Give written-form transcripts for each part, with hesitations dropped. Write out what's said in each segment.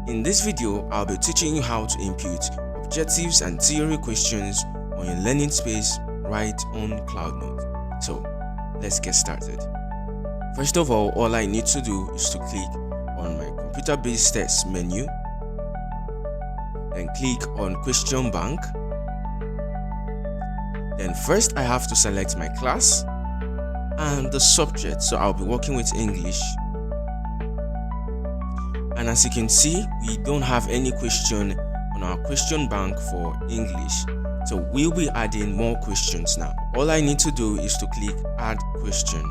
In this video, I'll be teaching you how to impute objectives and theory questions on your learning space right on CloudNotte. So, let's get started. First of all I need to do is to click on my computer-based test menu, then click on question bank. Then first I have to select my class and the subject, so I'll be working with English. And as you can see, we don't have any question on our question bank for English, so we'll be adding more questions now. All I need to do is to click add question.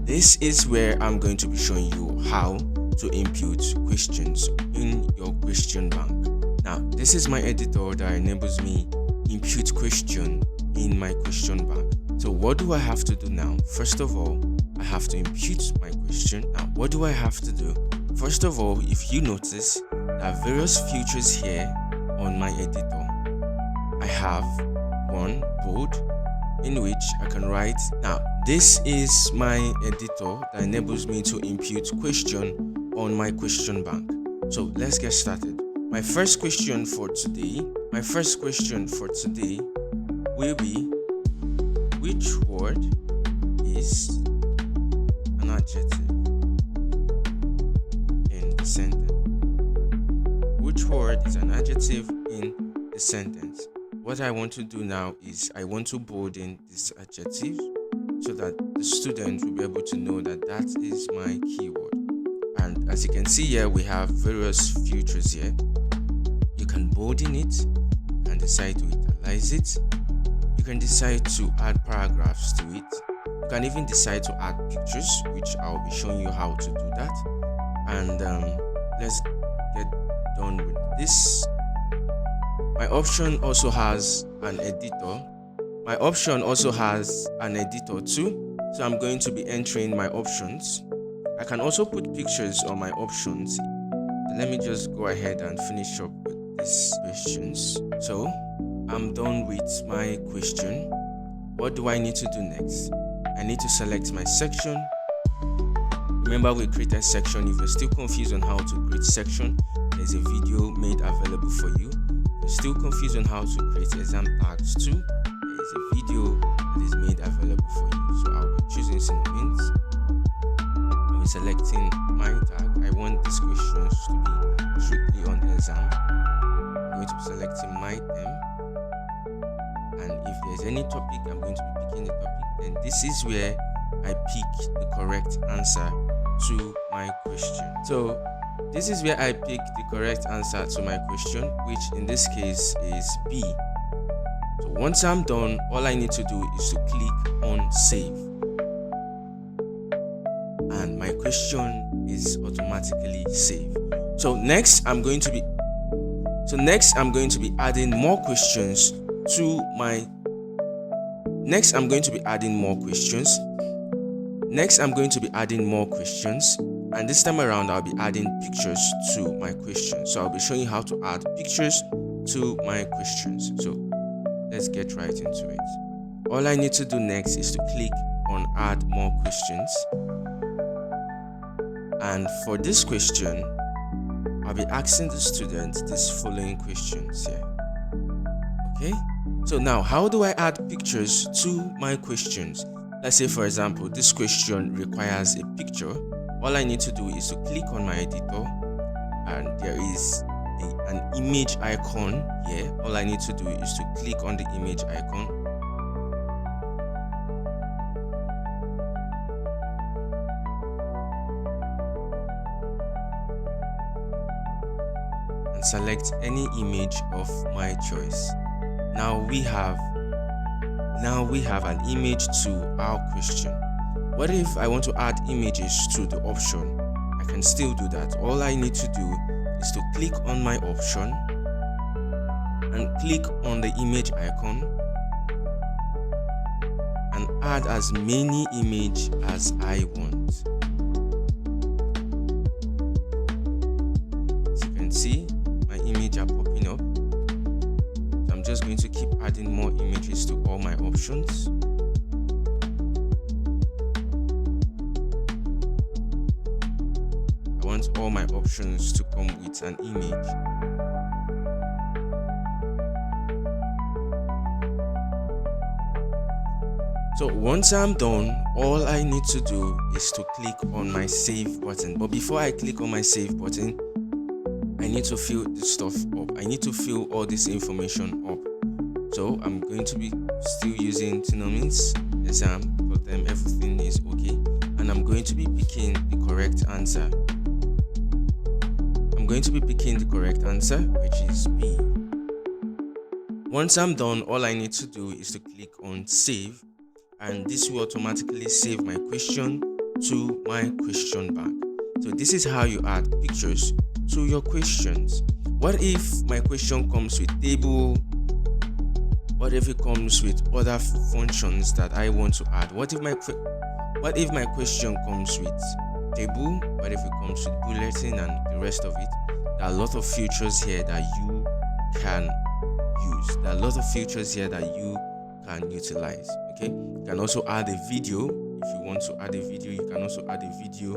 This is where I'm going to be showing you how to impute questions in your question bank. Now, this is my editor that enables me impute question in my question bank. So what do I have to do now? First of all, I have to impute my question. Now, what do I have to do? First of all, if you notice, there are various features here on my editor. I have one bold in which I can write. Now, this is my editor that enables me to impute question on my question bank. So let's get started. My first question for today will be, which word is an adjective in the sentence? Which word is an adjective in the sentence? What I want to do now is I want to bold in this adjective so that the student will be able to know that that is my keyword. And as you can see here, we have various features here. You can bold in it, you can decide to italize it, you can decide to add paragraphs to it, you can even decide to add pictures, which I'll be showing you how to do that. And let's get done with this. My option also has an editor. Too, so I'm going to be entering my options. I can also put pictures on my options. Let me just go ahead and finish up with these questions. So I'm done with my question. What do I need to do next? I need to select my section. Remember, we created section. If you're still confused on how to create section, there's a video made available for you. If you're still confused on how to create exam tags too, there is a video that is made available for you. So I'll be choosing synonyms. I'll be selecting my tag. I want these questions to be strictly on exam. I'm going to be selecting my theme. And if there's any topic, I'm going to be picking the topic. Then this is where I pick the correct answer to my question. So this is where I pick the correct answer to my question, which in this case is B. So once I'm done, all I need to do is to click on save. And my question is automatically saved. So next I'm going to be adding more questions to my and this time around I'll be adding pictures to my question. So I'll be showing you how to add pictures to my questions. So let's get right into it. All I need to do next is to click on add more questions. And for this question, I'll be asking the student these following questions here. Okay, so now how do I add pictures to my questions? Let's say, for example, this question requires a picture. All I need to do is to click on my editor, and there is an image icon here. All I need to do is to click on the image icon. And select any image of my choice. Now we have an image to our question. What if I want to add images to the option? I can still do that. All I need to do is to click on my option and click on the image icon and add as many images as I want. As you can see, my images are popping up. So I'm just going to keep adding more images to all my options. want all my options to come with an image. So once I'm done, all I need to do is to click on my save button. But before I click on my save button, I need to fill this stuff up. I need to fill all this information up. So I'm going to be still using synonyms exam, but everything is okay. And I'm going to be picking the correct answer. I'm going to be picking the correct answer, which is B. Once I'm done, all I need to do is to click on save, and this will automatically save my question to my question bank. So this is how you add pictures to your questions. What if my question comes with table? What if it comes with other functions that I want to add? What if my question comes with table? What if it comes with bulletin and the rest of it? There are a lot of features here that you can use. There are a lot of features here that you can utilize. Okay, you can also add a video. If you want to add a video, you can also add a video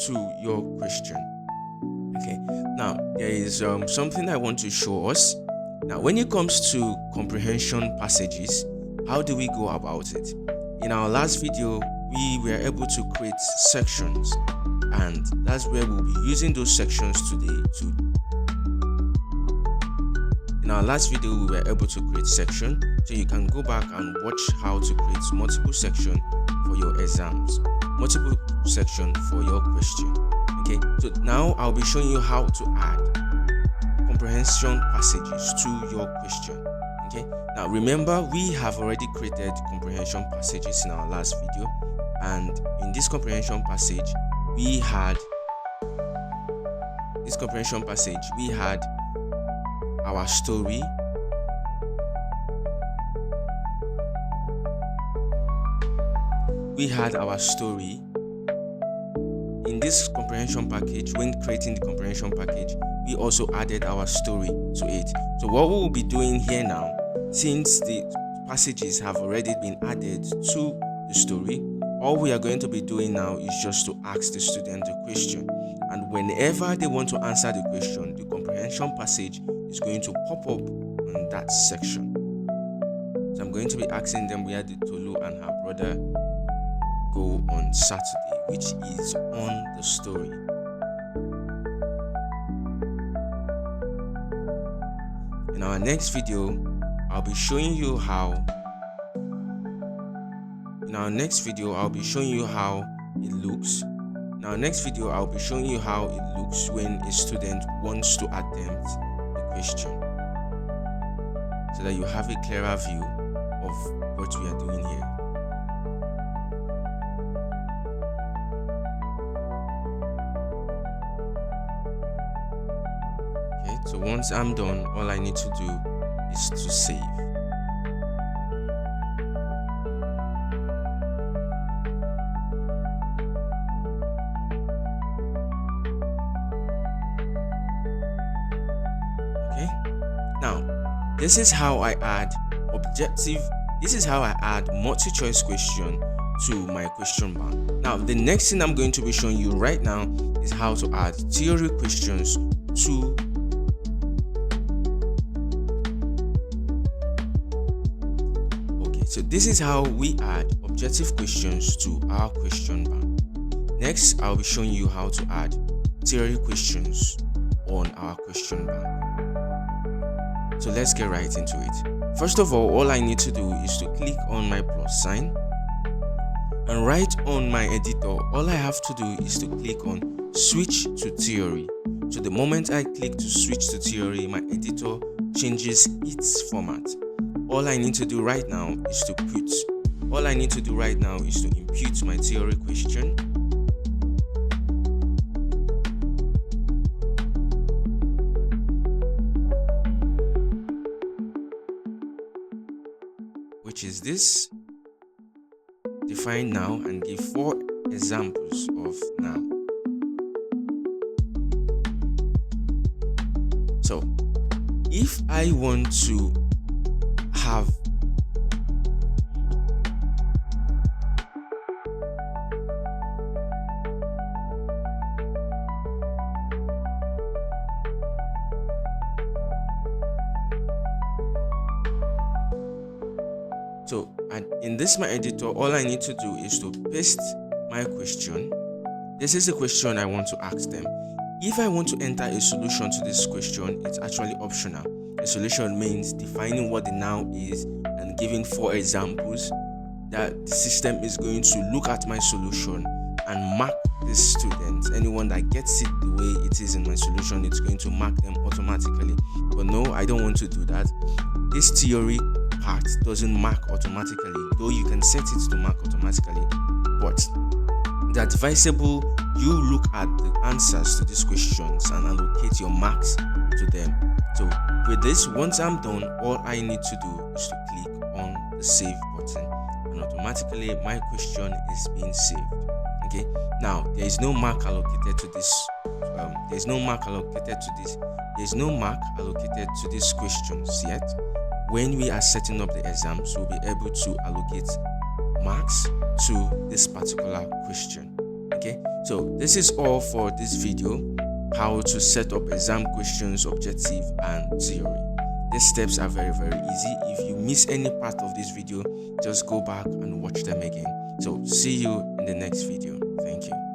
to your question. Okay, now there is something I want to show us. Now when it comes to comprehension passages, how do we go about it? In our last video, we were able to create sections, and that's where we'll be using those sections today. In our last video, we were able to create section, so you can go back and watch how to create multiple section for your exams, multiple section for your question. Okay, so now I'll be showing you how to add comprehension passages to your question. Okay, now remember, we have already created comprehension passages in our last video, and in this comprehension passage we had our story, in this comprehension package. When creating the comprehension package, we also added our story to it. So what we will be doing here now, since the passages have already been added to the story, all we are going to be doing now is just to ask the student the question, and whenever they want to answer the question, the comprehension passage is going to pop up on that section. So I'm going to be asking them where did Tolu and her brother go on Saturday, which is on the story. In our next video, I'll be showing you how it looks. When a student wants to attempt the question, so that you have a clearer view of what we are doing here. Okay, so once I'm done, all I need to do is to save. This is how I add multi-choice question to my question bank. Now, the next thing I'm going to be showing you right now is how to add theory questions to So this is how we add objective questions to our question bank. Next, I'll be showing you how to add theory questions on our question bank. So let's get right into it. First of all I need to do is to click on my plus sign, and right on my editor, all I have to do is to click on switch to theory. So the moment I click to switch to theory, my editor changes its format. All I need to do right now is to impute my theory question. Which is this, define now, and give 4 examples of now. So if I want to have So in this my editor, all I need to do is to paste my question. This is the question I want to ask them. If I want to enter a solution to this question, it's actually optional. A solution means defining what the noun is and giving 4 examples that the system is going to look at my solution and mark this student. Anyone that gets it the way it is in my solution, it's going to mark them automatically. But no, I don't want to do that. This theory part doesn't mark automatically, though you can set it to mark automatically. But it's advisable you look at the answers to these questions and allocate your marks to them. So with this, once I'm done, all I need to do is to click on the save button, and automatically my question is being saved. Okay, now there is no mark allocated to this. There's no mark allocated to these questions yet. When we are setting up the exams, we'll be able to allocate marks to this particular question. Okay, so this is all for this video, how to set up exam questions, objective and theory. These steps are very easy. If you miss any part of this video, just go back and watch them again. So see you in the next video. Thank you.